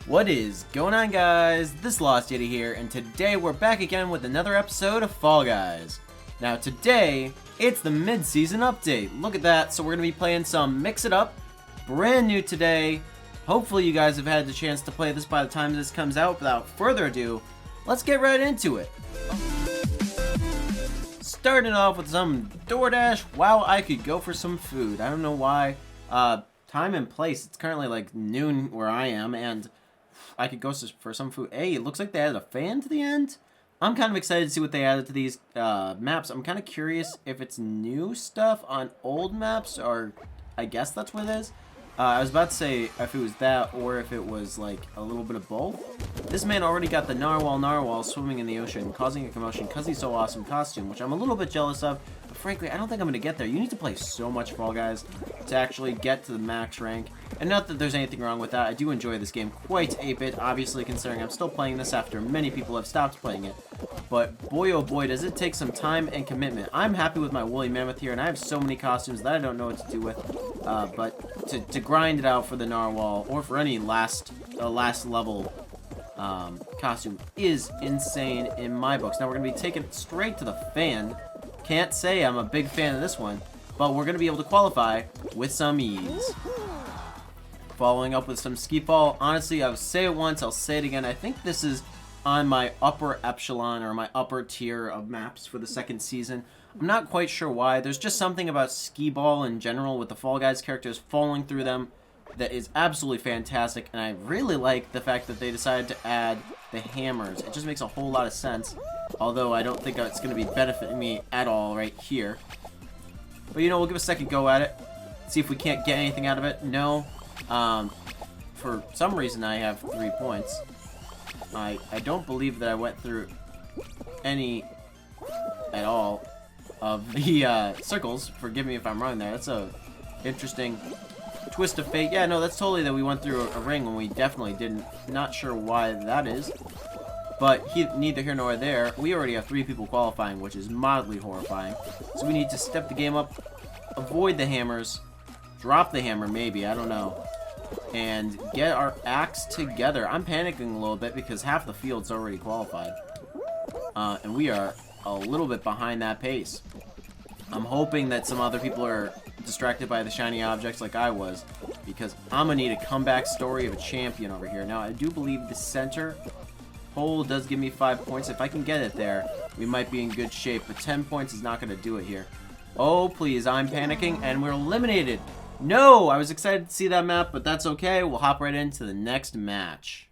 What is going on, guys? TheLostYeti here, and today we're back again with another episode of Fall Guys. Now today, it's the mid-season update. Look at that. So we're going to be playing some Mix It Up, brand new today. Hopefully you guys have had the chance to play this by the time this comes out. Without further ado, let's get right into it. Starting off with some DoorDash. Wow, I could go for some food. I don't know why. Time and place. It's currently like noon where I am, and I could go for some food. Hey, it looks like they added a fan to the end. I'm kind of excited to see what they added to these maps. I'm kind of curious if it's new stuff on old maps, or I guess that's what it is. I was about to say if it was that, or if it was like a little bit of both. This man already got the narwhal swimming in the ocean, causing a commotion because he's so awesome costume, which I'm a little bit jealous of. But frankly, I don't think I'm going to get there. You need to play so much Fall Guys to actually get to the max rank. And not that there's anything wrong with that. I do enjoy this game quite a bit, obviously, considering I'm still playing this after many people have stopped playing it. But boy, oh boy, does it take some time and commitment. I'm happy with my woolly mammoth here, and I have so many costumes that I don't know what to do with. But to grind it out for the narwhal, or for any last level costume, is insane in my books. Now we're going to be taking it straight to the fan. Can't say I'm a big fan of this one, but we're going to be able to qualify with some ease. Following up with some ski fall. Honestly, I'll say it once, I'll say it again. I think this is on my upper echelon, or my upper tier of maps for the second season. I'm not quite sure why. There's just something about skee ball in general with the Fall Guys characters falling through them that is absolutely fantastic, and I really like the fact that they decided to add the hammers. It just makes a whole lot of sense, although I don't think it's going to be benefiting me at all right here. But you know, we'll give a second go at it, see if we can't get anything out of it. No. For some reason I have 3 points. I don't believe that I went through any at all of the circles. Forgive me if I'm wrong there. That's a interesting twist of fate. Yeah, no, that's totally that we went through a ring when we definitely didn't. Not sure why that is. But neither here nor there. We already have 3 people qualifying, which is mildly horrifying. So we need to step the game up, avoid the hammers, drop the hammer maybe, I don't know, and get our acts together. I'm panicking a little bit because half the field's already qualified. And we are a little bit behind that pace. I'm hoping that some other people are distracted by the shiny objects like I was, because I'm going to need a comeback story of a champion over here. Now, I do believe the center hole does give me 5 points. If I can get it there, we might be in good shape, but 10 points is not going to do it here. Oh, please, I'm panicking, and we're eliminated. No, I was excited to see that map, but that's okay. We'll hop right into the next match.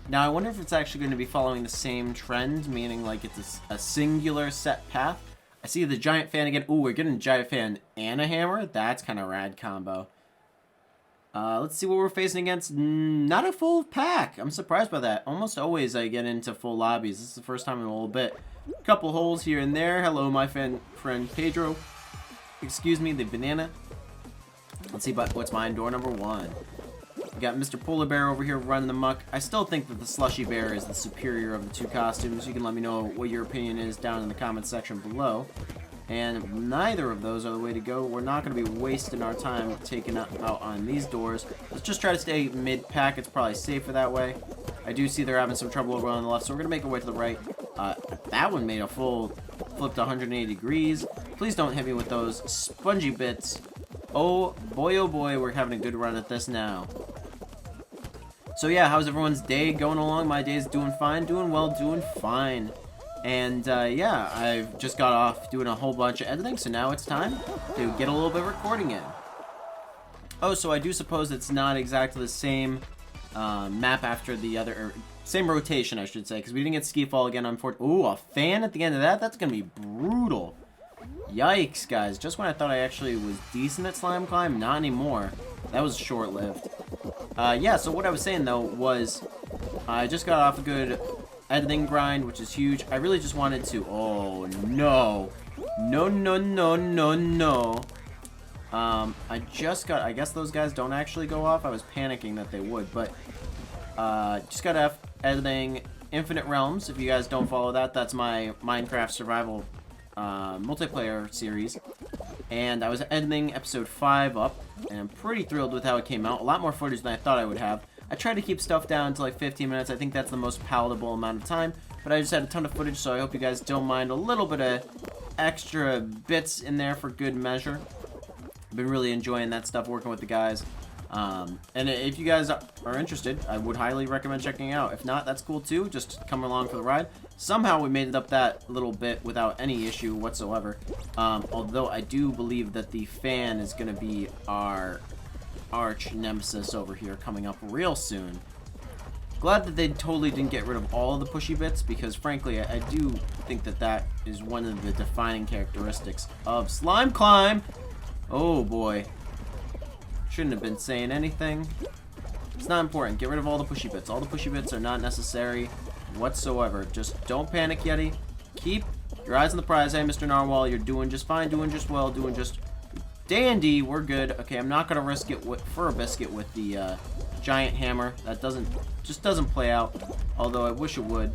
Now, I wonder if it's actually going to be following the same trend, meaning like it's a singular set path. I see the giant fan again. Ooh, we're getting a giant fan and a hammer. That's kind of rad combo. Let's see what we're facing against. Not a full pack. I'm surprised by that. Almost always I get into full lobbies. This is the first time in a little bit. Couple holes here and there. Hello, my friend Pedro. Excuse me, the banana. Let's see what's mine. Door number 1. We got Mr. Polar Bear over here running the muck. I still think that the Slushy Bear is the superior of the 2 costumes. You can let me know what your opinion is down in the comment section below. And neither of those are the way to go. We're not going to be wasting our time taking out on these doors. Let's just try to stay mid-pack. It's probably safer that way. I do see they're having some trouble over on the left, so we're going to make our way to the right. That one made a full flipped 180 degrees. Please don't hit me with those spongy bits. Oh boy, we're having a good run at this now. So yeah, how's everyone's day going along? My day's doing fine, doing well, doing fine. And yeah, I've just got off doing a whole bunch of editing, so now it's time to get a little bit of recording in. Oh, so I do suppose it's not exactly the same map after the other, or same rotation, I should say, because we didn't get ski fall again, unfortunately. Ooh, a fan at the end of that? That's going to be brutal. Yikes, guys. Just when I thought I actually was decent at slime climb, not anymore. That was short-lived. Yeah, so what I was saying, though, was I just got off a good editing grind, which is huge. I really just wanted to... Oh, no. No. I just got... I guess those guys don't actually go off. I was panicking that they would, but... just got off editing Infinite Realms. If you guys don't follow that, that's my Minecraft survival multiplayer series. And I was editing episode 5 up, and I'm pretty thrilled with how it came out. A lot more footage than I thought I would have. I try to keep stuff down to like 15 minutes. I think that's the most palatable amount of time. But I just had a ton of footage, so I hope you guys don't mind a little bit of extra bits in there for good measure. I've been really enjoying that stuff, working with the guys. And if you guys are interested, I would highly recommend checking it out. If not, that's cool too. Just come along for the ride. Somehow we made it up that little bit without any issue whatsoever. Although I do believe that the fan is going to be our arch nemesis over here coming up real soon. Glad that they totally didn't get rid of all of the pushy bits, because frankly, I do think that that is one of the defining characteristics of Slime Climb. Oh boy. Shouldn't have been saying anything. It's not important. Get rid of all the pushy bits. All the pushy bits are not necessary whatsoever. Just don't panic, Yeti. Keep your eyes on the prize. Hey, Mr. Narwhal, you're doing just fine, doing just well, doing just dandy. We're good. Okay, I'm not going to risk it for a biscuit with the giant hammer. That just doesn't play out, although I wish it would.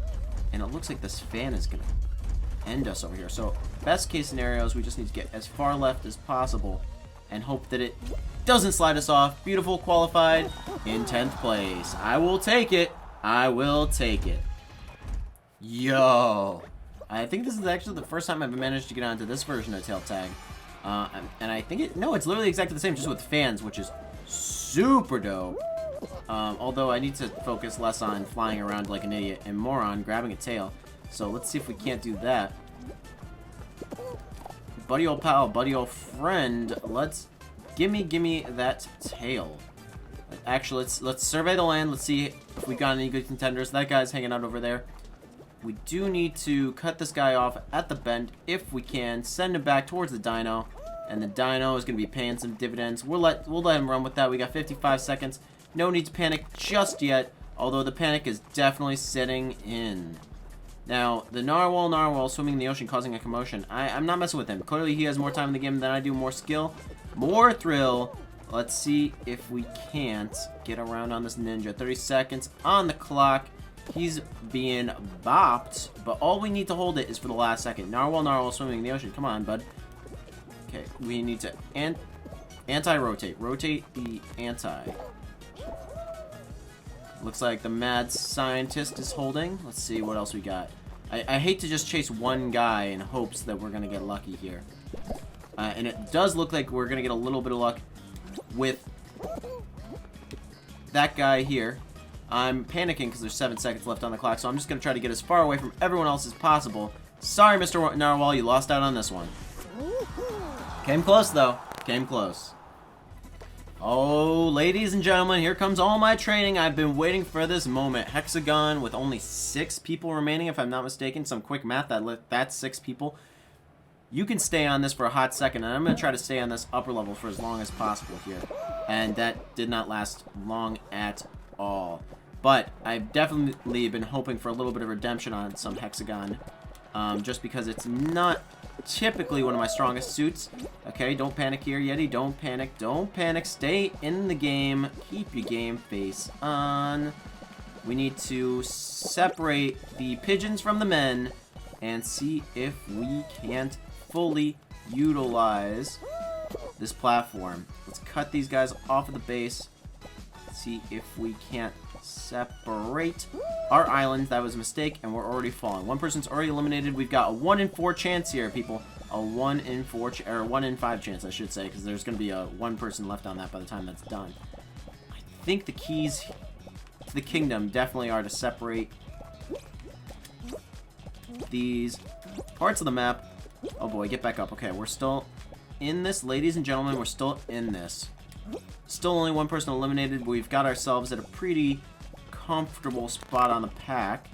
And it looks like this fan is going to end us over here. So, best case scenario is we just need to get as far left as possible and hope that it doesn't slide us off. Beautiful, qualified in 10th place. I will take it. I will take it. Yo. I think this is actually the first time I've managed to get onto this version of Tail Tag. And I think it's literally exactly the same, just with fans, which is super dope. Although I need to focus less on flying around like an idiot and moron, grabbing a tail. So let's see if we can't do that. Buddy old pal, buddy old friend, let's gimme that tail. Actually, let's survey the land. Let's see if we got any good contenders. That guy's hanging out over there. We do need to cut this guy off at the bend if we can. Send him back towards the dino, and the dino is going to be paying some dividends. We'll let him run with that. We got 55 seconds. No need to panic just yet, although the panic is definitely setting in. Now, the narwhal swimming in the ocean causing a commotion. I'm not messing with him. Clearly, he has more time in the game than I do. More skill, more thrill. Let's see if we can't get around on this ninja. 30 seconds on the clock. He's being bopped, but all we need to hold it is for the last second. Narwhal swimming in the ocean. Come on, bud. Okay, we need to anti-rotate. Rotate the anti. Looks like the mad scientist is holding. Let's see what else we got. I hate to just chase one guy in hopes that we're going to get lucky here. And it does look like we're going to get a little bit of luck with that guy here. I'm panicking because there's 7 seconds left on the clock, so I'm just going to try to get as far away from everyone else as possible. Sorry, Mr. Narwhal, you lost out on this one. Came close, though. Came close. Oh, ladies and gentlemen, here comes all my training. I've been waiting for this moment. Hexagon with only 6 people remaining, if I'm not mistaken. Some quick math, that's 6 people. You can stay on this for a hot second, and I'm going to try to stay on this upper level for as long as possible here. And that did not last long at all. But I've definitely been hoping for a little bit of redemption on some Hexagon. Just because it's not typically one of my strongest suits. Okay, don't panic here, Yeti. Don't panic. Don't panic. Stay in the game. Keep your game face on. We need to separate the pigeons from the men and see if we can't fully utilize this platform. Let's cut these guys off of the base. See if we can't separate our island. That was a mistake, and we're already falling. One person's already eliminated. We've got a 1 in 4 chance here, people. A 1 in 4 or 1 in 5 chance, I should say, because there's going to be a 1 person left on that by the time that's done. I think the keys to the kingdom definitely are to separate these parts of the map. Oh boy, get back up. Okay, we're still in this, ladies and gentlemen. We're still in this. Still only 1 person eliminated, but we've got ourselves at a pretty comfortable spot on the pack.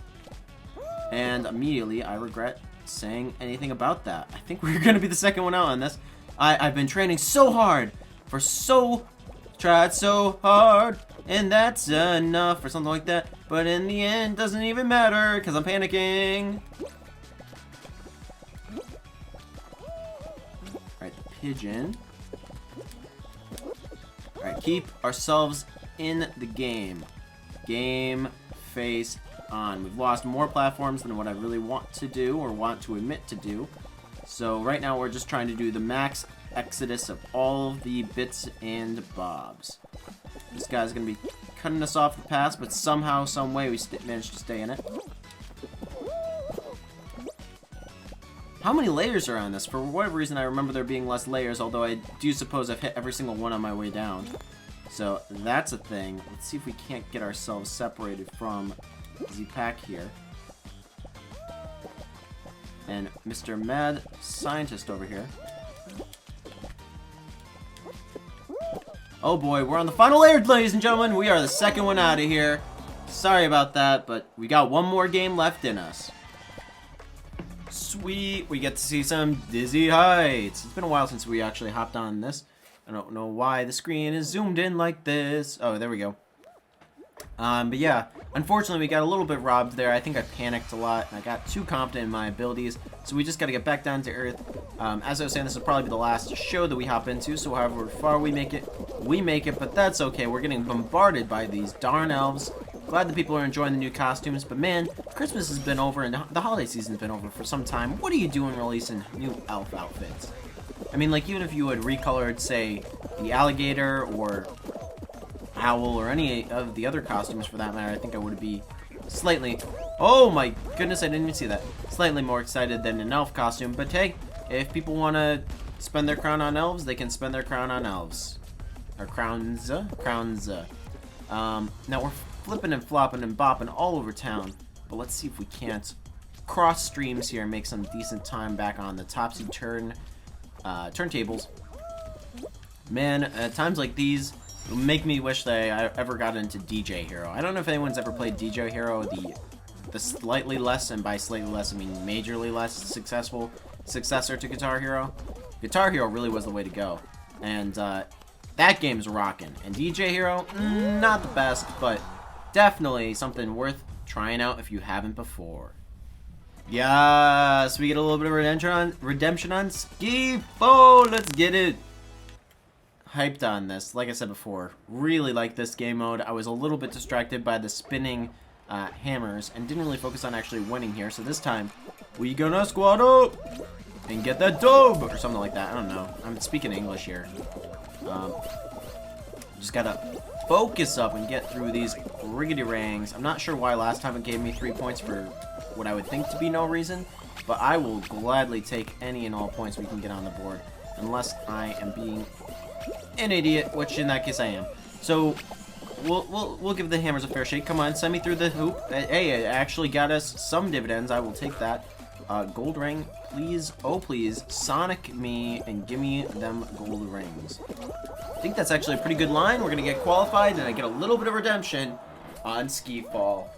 And immediately, I regret saying anything about that. I think we're going to be the second one out on this. I've been training so hard tried so hard, and that's enough, or something like that. But in the end, doesn't even matter, because I'm panicking. Alright, the pigeon. Alright, keep ourselves in the game. Game face on. We've lost more platforms than what I really want to do, or want to admit to do. So right now we're just trying to do the max exodus of all of the bits and bobs. This guy's going to be cutting us off the path, but somehow, some way, we managed to stay in it. How many layers are on this? For whatever reason, I remember there being less layers, although I do suppose I've hit every single one on my way down. So that's a thing. Let's see if we can't get ourselves separated from Z-Pack here. And Mr. Mad Scientist over here. Oh boy, we're on the final layer, ladies and gentlemen. We are the second one out of here. Sorry about that, but we got one more game left in us. Sweet, we get to see some dizzy heights. It's been a while since we actually hopped on this. I don't know why the screen is zoomed in like this. Oh, there we go. But yeah, unfortunately we got a little bit robbed there. I think I panicked a lot, and I got too confident in my abilities, so we just got to get back down to earth. As I was saying, this will probably be the last show that we hop into, so however far we make it, but that's okay. We're getting bombarded by these darn elves. Glad that people are enjoying the new costumes, but man, Christmas has been over and the holiday season's been over for some time. What are you doing releasing new elf outfits? I mean, like, even if you had recolored, say, the alligator or owl or any of the other costumes for that matter, I think I would be slightly... Oh my goodness, I didn't even see that. Slightly more excited than an elf costume, but hey, if people want to spend their crown on elves, they can spend their crown on elves. Or crowns. Now we're flipping and flopping and bopping all over town, but let's see if we can't cross streams here and make some decent time back on the turntables. Man, at times like these make me wish that I ever got into DJ Hero. I don't know if anyone's ever played DJ Hero, the slightly less, and by slightly less I mean majorly less successful successor to Guitar Hero. Guitar Hero really was the way to go, and that game's rocking. And DJ Hero, not the best, but definitely something worth trying out if you haven't before. Yes, we get a little bit of redemption on Ski. Oh, let's get it. Hyped on this. Like I said before, really like this game mode. I was a little bit distracted by the spinning hammers and didn't really focus on actually winning here. So this time, we gonna squad up and get that dub or something like that. I don't know. I'm speaking English here. Just gotta focus up and get through these riggedy rangs. I'm not sure why last time it gave me 3 points for what I would think to be no reason, but I will gladly take any and all points we can get on the board, unless I am being an idiot, which in that case I am. So we'll give the hammers a fair shake. Come on, send me through the hoop. Hey, it actually got us some dividends. I will take that. Gold ring, please. Oh, please. Sonic me and give me them gold rings. I think that's actually a pretty good line. We're going to get qualified, and I get a little bit of redemption on Ski Fall.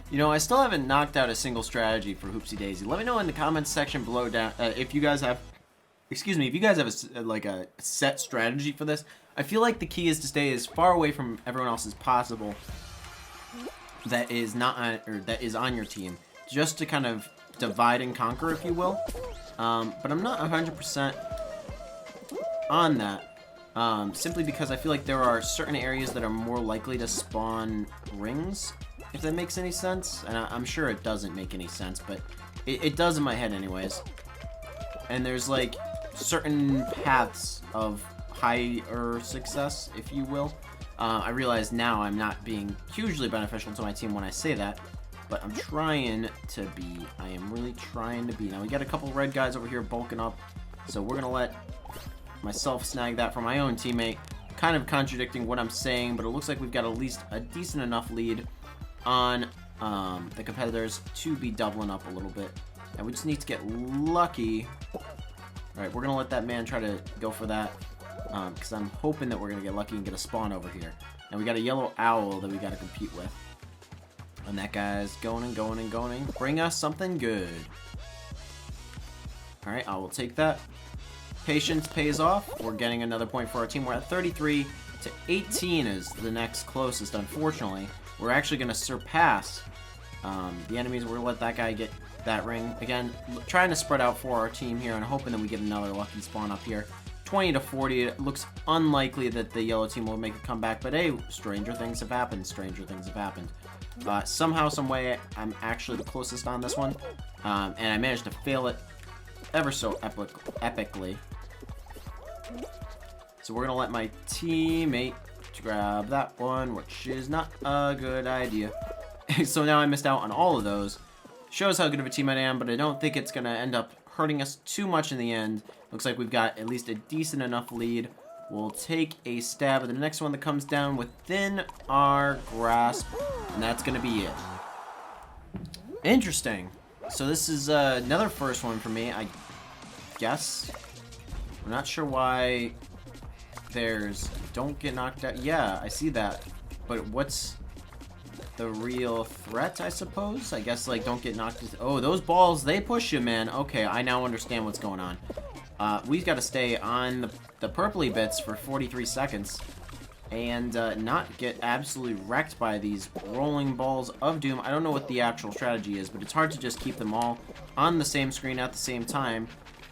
You know, I still haven't knocked out a single strategy for Hoopsie Daisy. Let me know in the comments section below down if you guys have... Excuse me, if you guys have a set strategy for this. I feel like the key is to stay as far away from everyone else as possible that is not on, or that is on your team, just to kind of divide and conquer, if you will. But I'm not 100% on that, simply because I feel like there are certain areas that are more likely to spawn rings, if that makes any sense. And I'm sure it doesn't make any sense, but it does in my head anyways. And there's like certain paths of higher success, if you will. I realize now I'm not being hugely beneficial to my team when I say that, but I'm trying to be. I am really trying to be. Now we got a couple red guys over here bulking up, so we're gonna let myself snag that from my own teammate. Kind of contradicting what I'm saying, but it looks like we've got at least a decent enough lead on the competitors to be doubling up a little bit. And we just need to get lucky. Alright, we're gonna let that man try to go for that, because I'm hoping that we're gonna get lucky and get a spawn over here. And we got a yellow owl that we gotta compete with. And that guy's going and going and going. Bring us something good. Alright, I will take that. Patience pays off. We're getting another point for our team. We're at 33 to 18 is the next closest, unfortunately. We're actually going to surpass the enemies. We're going to let that guy get that ring. Again, trying to spread out for our team here and hoping that we get another lucky spawn up here. 20 to 40. It looks unlikely that the yellow team will make a comeback, but hey, stranger things have happened. Stranger things have happened. Somehow, some way, I'm actually the closest on this one, and I managed to fail it ever so epically. So we're gonna let my teammate to grab that one, which is not a good idea. So now I missed out on all of those. Shows how good of a team I am, but I don't think it's going to end up hurting us too much in the end. Looks like we've got at least a decent enough lead. We'll take a stab at the next one that comes down within our grasp, and that's going to be it. Interesting. So this is another first one for me, I guess. I'm not sure why there's don't get knocked out. Yeah, I see that. But what's the real threat, I suppose? I guess, like, don't get knocked. Oh, those balls, they push you, man. Okay, I now understand what's going on. We've got to stay on the purpley bits for 43 seconds and not get absolutely wrecked by these rolling balls of doom. I don't know what the actual strategy is, but it's hard to just keep them all on the same screen at the same time.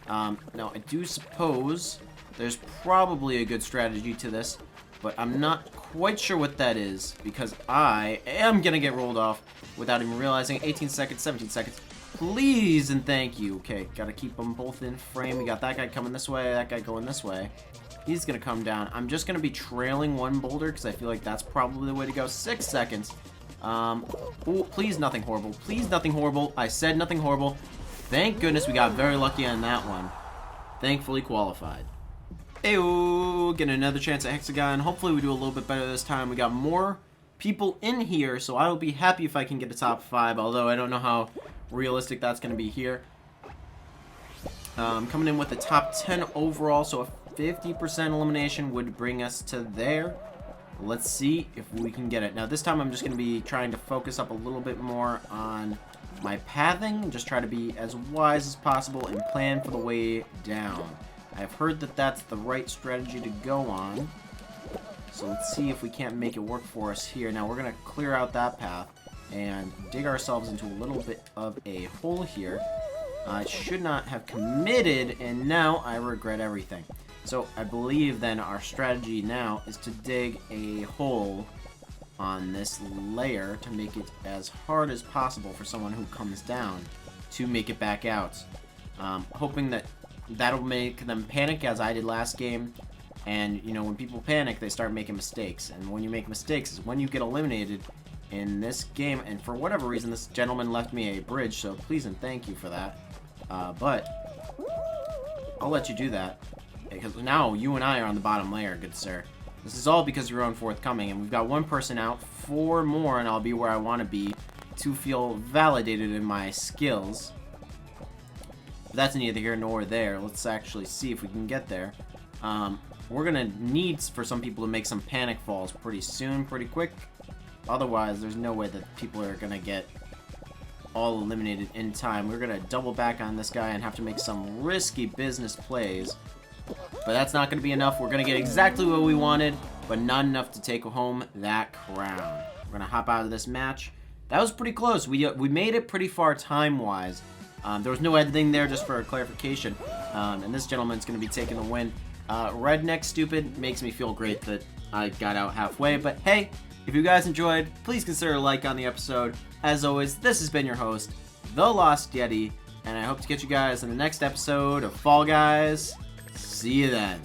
Now, I do suppose there's probably a good strategy to this, but I'm not quite sure what that is, because I am going to get rolled off without even realizing. 18 seconds, 17 seconds. Please and thank you. Okay, got to keep them both in frame. We got that guy coming this way, that guy going this way. He's going to come down. I'm just going to be trailing one boulder, because I feel like that's probably the way to go. 6 seconds. Oh, please nothing horrible. Please nothing horrible. I said nothing horrible. Thank goodness we got very lucky on that one. Thankfully qualified. Ayo, getting another chance at Hexagon. Hopefully we do a little bit better this time. We got more people in here, so I will be happy if I can get a top 5, although I don't know how realistic that's going to be here. Coming in with the top 10 overall, so a 50% elimination would bring us to there. Let's see if we can get it. Now this time I'm just going to be trying to focus up a little bit more on my pathing, just try to be as wise as possible and plan for the way down. I've heard that that's the right strategy to go on, so let's see if we can't make it work for us here. Now we're going to clear out that path and dig ourselves into a little bit of a hole here. I should not have committed, and now I regret everything. So I believe then our strategy now is to dig a hole on this layer to make it as hard as possible for someone who comes down to make it back out. Hoping that that'll make them panic as I did last game. And, you know, when people panic, they start making mistakes. And when you make mistakes is when you get eliminated in this game. And for whatever reason, this gentleman left me a bridge, so please and thank you for that. But I'll let you do that, because now you and I are on the bottom layer, good sir. This is all because of your own forthcoming, and we've got one person out, 4 more, and I'll be where I want to be to feel validated in my skills. But that's neither here nor there. Let's actually see if we can get there. We're going to need for some people to make some panic falls pretty soon, pretty quick. Otherwise, there's no way that people are going to get all eliminated in time. We're going to double back on this guy and have to make some risky business plays. But that's not going to be enough. We're going to get exactly what we wanted, but not enough to take home that crown. We're going to hop out of this match. That was pretty close. We made it pretty far time-wise. There was no editing there, just for clarification. And this gentleman's going to be taking the win. Redneck Stupid makes me feel great that I got out halfway. But hey, if you guys enjoyed, please consider a like on the episode. As always, this has been your host, TheLostYeti, and I hope to catch you guys in the next episode of Fall Guys. See you then.